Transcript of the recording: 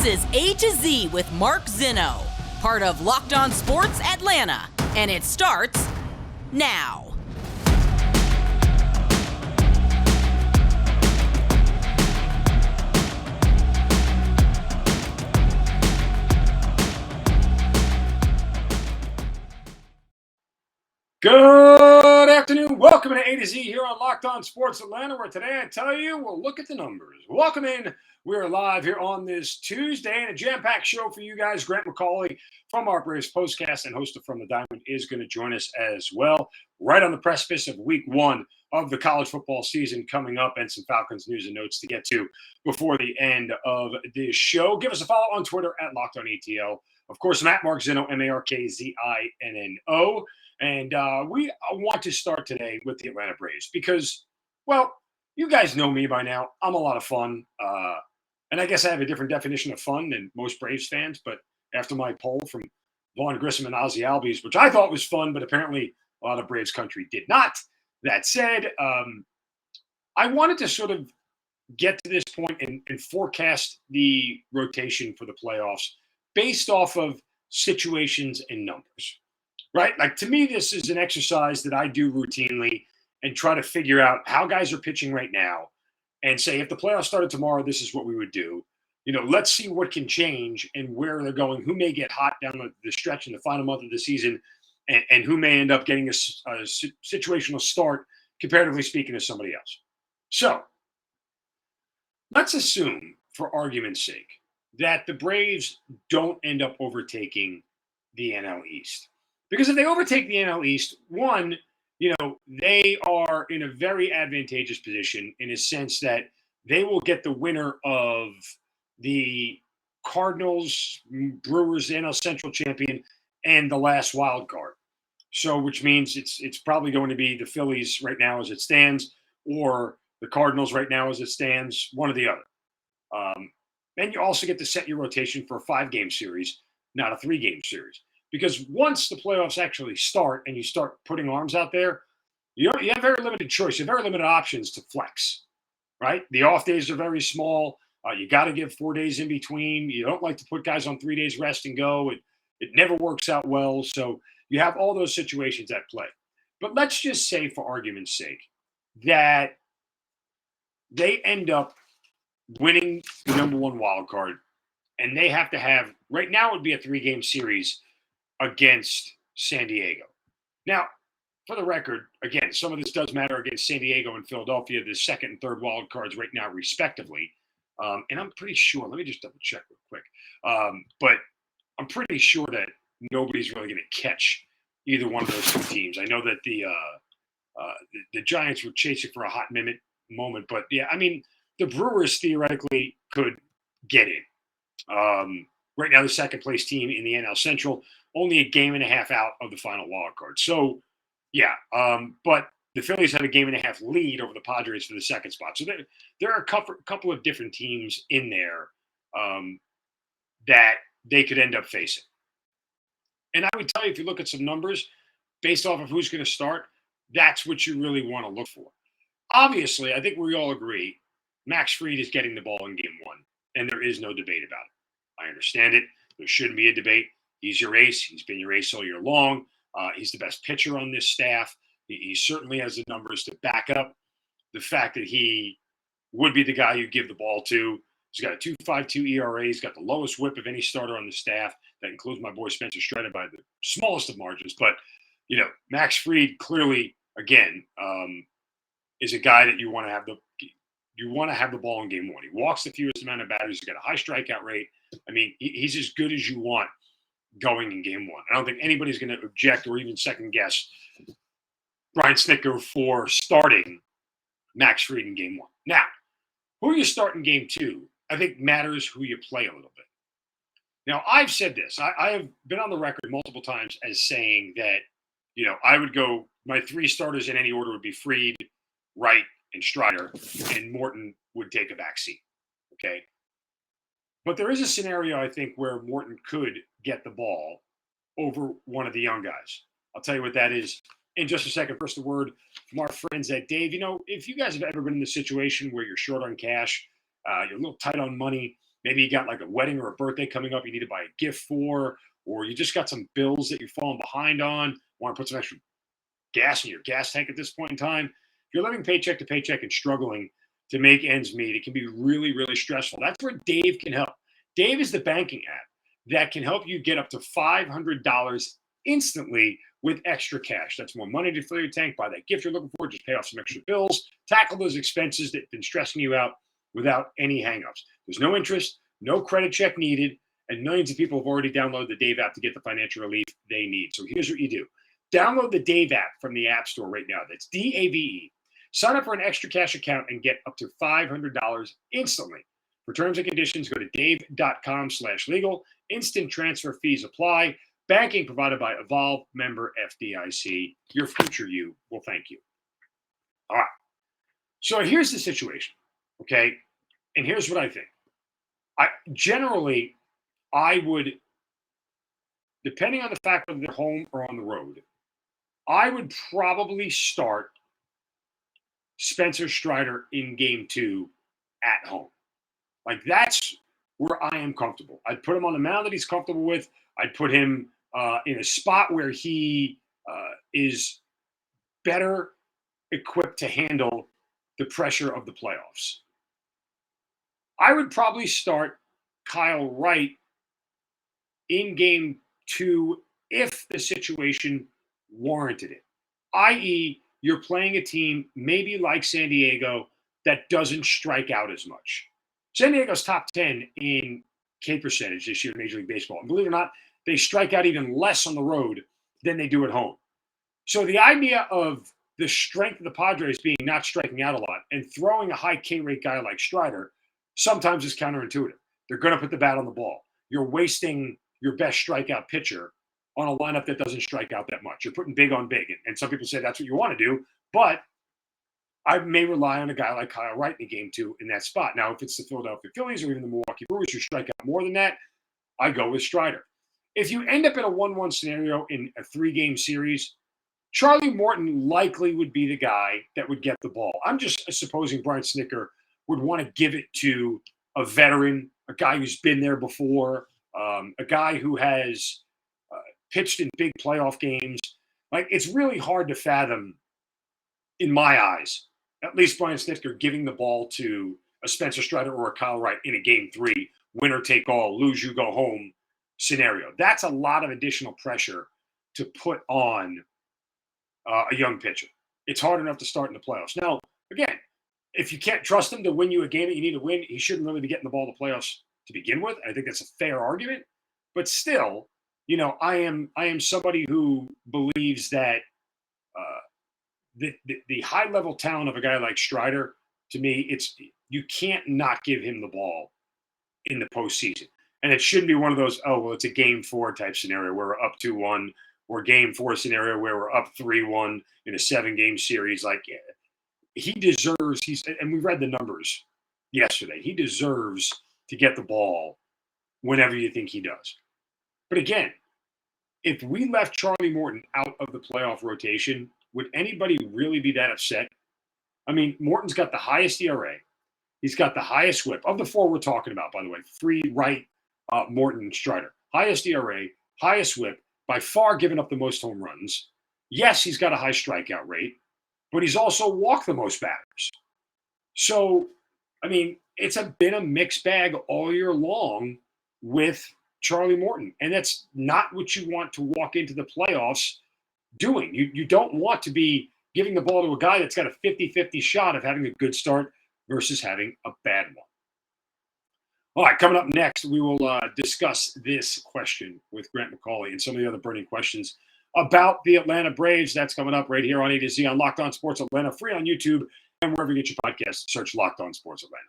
This is A to Z with Mark Zinno, part of Locked On Sports Atlanta, and it starts now. Good afternoon. Welcome to A to Z here on Locked On Sports Atlanta, where today I tell you we'll look at the numbers. Welcome in. We're live here on this Tuesday and a jam-packed show for you guys. Grant McCauley from our Braves Postcast and host of From the Diamond is going to join us as well. Right on the precipice of week one of the college football season coming up, and some Falcons news and notes to get to before the end of this show. Give us a follow on Twitter at Locked On ATL. Of course, I'm at Mark Zinno, MarkZinno. And we want to start today with the Atlanta Braves because, well, you guys know me by now. I'm a lot of fun. And I guess I have a different definition of fun than most Braves fans. But after my poll from Vaughn Grissom and Ozzie Albies, which I thought was fun, but apparently a lot of Braves country did not. That said, I wanted to sort of get to this point and forecast the rotation for the playoffs based off of situations and numbers. Right? Like, to me, this is an exercise that I do routinely and try to figure out how guys are pitching right now and say, if the playoffs started tomorrow, this is what we would do. You know, let's see what can change and where they're going, who may get hot down the stretch in the final month of the season, and who may end up getting a situational start, comparatively speaking, to somebody else. So let's assume, for argument's sake, that the Braves don't end up overtaking the NL East. Because if they overtake the NL East, one, you know, they are in a very advantageous position in a sense that they will get the winner of the Cardinals, Brewers, NL Central champion, and the last wild card. So, which means it's probably going to be the Phillies right now as it stands, or the Cardinals right now as it stands, one or the other. Then you also get to set your rotation for a 5-game series, not a 3-game series. Because once the playoffs actually start and you start putting arms out there, you have very limited choice. You have very limited options to flex, right? The off days are very small. You got to give 4 days in between. You don't like to put guys on 3 days rest and go. It never works out well. So you have all those situations at play. But let's just say, for argument's sake, that they end up winning the number one wild card, and they have to have, right now it would be a 3-game series against San Diego. Now, for the record, again, some of this does matter against San Diego and Philadelphia, the second and third wild cards right now, respectively. And I'm pretty sure, let me just double check real quick. But I'm pretty sure that nobody's really going to catch either one of those two teams. I know that the Giants were chasing for a hot moment, but yeah, I mean, the Brewers theoretically could get in. Right now, the second place team in the NL Central, only a game and a half out of the final wild card. So, yeah, but the Phillies have a game and a half lead over the Padres for the second spot. So there are a couple of different teams in there that they could end up facing. And I would tell you, if you look at some numbers based off of who's going to start, that's what you really want to look for. Obviously, I think we all agree, Max Fried is getting the ball in game one, and there is no debate about it. I understand it. There shouldn't be a debate. He's your ace. He's been your ace all year long. He's the best pitcher on this staff. He certainly has the numbers to back up the fact that he would be the guy you give the ball to. He's got a 2.52 ERA. He's got the lowest whip of any starter on the staff. That includes my boy Spencer Strider by the smallest of margins. But, you know, Max Fried clearly, again, is a guy that you want to have the ball in game one. He walks the fewest amount of batters. He's got a high strikeout rate. I mean, he's as good as you want going in game one. I don't think anybody's going to object or even second guess Brian Snitker for starting Max Fried in game one. Now, who you start in game two, I think matters who you play a little bit. Now, I've said this. I have been on the record multiple times as saying that, you know, I would go, my 3 starters in any order would be Fried, Wright, and Strider, and Morton would take a back seat. Okay? But there is a scenario, I think, where Morton could get the ball over one of the young guys. I'll tell you what that is in just a second. First, a word from our friends at Dave. You know, if you guys have ever been in the situation where you're short on cash, you're a little tight on money, Maybe you got like a wedding or a birthday coming up you need to buy a gift for, or you just got some bills that you're falling behind on, want to put some extra gas in your gas tank at this point in time. If you're living paycheck to paycheck and struggling to make ends meet, it can be really, really stressful. That's where Dave can help. Dave is the banking app that can help you get up to $500 instantly with extra cash. That's more money to fill your tank, buy that gift you're looking for, just pay off some extra bills, tackle those expenses that have been stressing you out without any hangups. There's no interest, no credit check needed, and millions of people have already downloaded the Dave app to get the financial relief they need. So here's what you do. Download the Dave app from the App Store right now. That's DAVE. Sign up for an extra cash account and get up to $500 instantly. For terms and conditions, go to dave.com/legal. Instant transfer fees apply. Banking provided by Evolve, member FDIC. Your future you will thank you. All right. So here's the situation, okay? And here's what I think. I would, depending on the fact of they're home or on the road, I would probably start Spencer Strider in game 2 at home. Like, that's where I am comfortable. I'd put him on the mound that he's comfortable with. I'd put him in a spot where he is better equipped to handle the pressure of the playoffs. I would probably start Kyle Wright in game 2 if the situation warranted it, i.e., you're playing a team maybe like San Diego that doesn't strike out as much. San Diego's top 10 in K percentage this year in Major League Baseball. And believe it or not, they strike out even less on the road than they do at home. So the idea of the strength of the Padres being not striking out a lot and throwing a high K rate guy like Strider sometimes is counterintuitive. They're going to put the bat on the ball. You're wasting your best strikeout pitcher on a lineup that doesn't strike out that much. You're putting big on big. And some people say that's what you want to do. But I may rely on a guy like Kyle Wright in game 2 in that spot. Now, if it's the Philadelphia Phillies or even the Milwaukee Brewers who strike out more than that, I go with Strider. If you end up in a 1-1 scenario in a 3-game series, Charlie Morton likely would be the guy that would get the ball. I'm just supposing Brian Snitker would want to give it to a veteran, a guy who's been there before, a guy who has pitched in big playoff games. Like, it's really hard to fathom, in my eyes, at least Brian Snitker giving the ball to a Spencer Strider or a Kyle Wright in a game 3, winner take all, lose you go home scenario. That's a lot of additional pressure to put on a young pitcher. It's hard enough to start in the playoffs. Now, again, if you can't trust him to win you a game that you need to win, he shouldn't really be getting the ball to playoffs to begin with. I think that's a fair argument. But still, you know, I am somebody who believes that the high level talent of a guy like Strider, to me, you can't not give him the ball in the postseason. And it shouldn't be one of those, oh, well, it's a game 4 type scenario where we're up 2-1, or game 4 scenario where we're up 3-1 in a 7-game series. Like, he deserves, and we read the numbers yesterday, he deserves to get the ball whenever you think he does. But again, if we left Charlie Morton out of the playoff rotation, would anybody really be that upset? I mean, Morton's got the highest ERA. He's got the highest whip. Of the 4 we're talking about, by the way, 3 Wright, Morton, Strider. Highest ERA, highest whip, by far giving up the most home runs. Yes, he's got a high strikeout rate, but he's also walked the most batters. So, I mean, it's been a mixed bag all year long with Charlie Morton. And that's not what you want to walk into the playoffs doing. You don't want to be giving the ball to a guy that's got a 50-50 shot of having a good start versus having a bad one. All right, coming up next, we will discuss this question with Grant McCauley and some of the other burning questions about the Atlanta Braves. That's coming up right here on A to Z on Locked On Sports Atlanta, free on YouTube and wherever you get your podcasts. Search Locked On Sports Atlanta.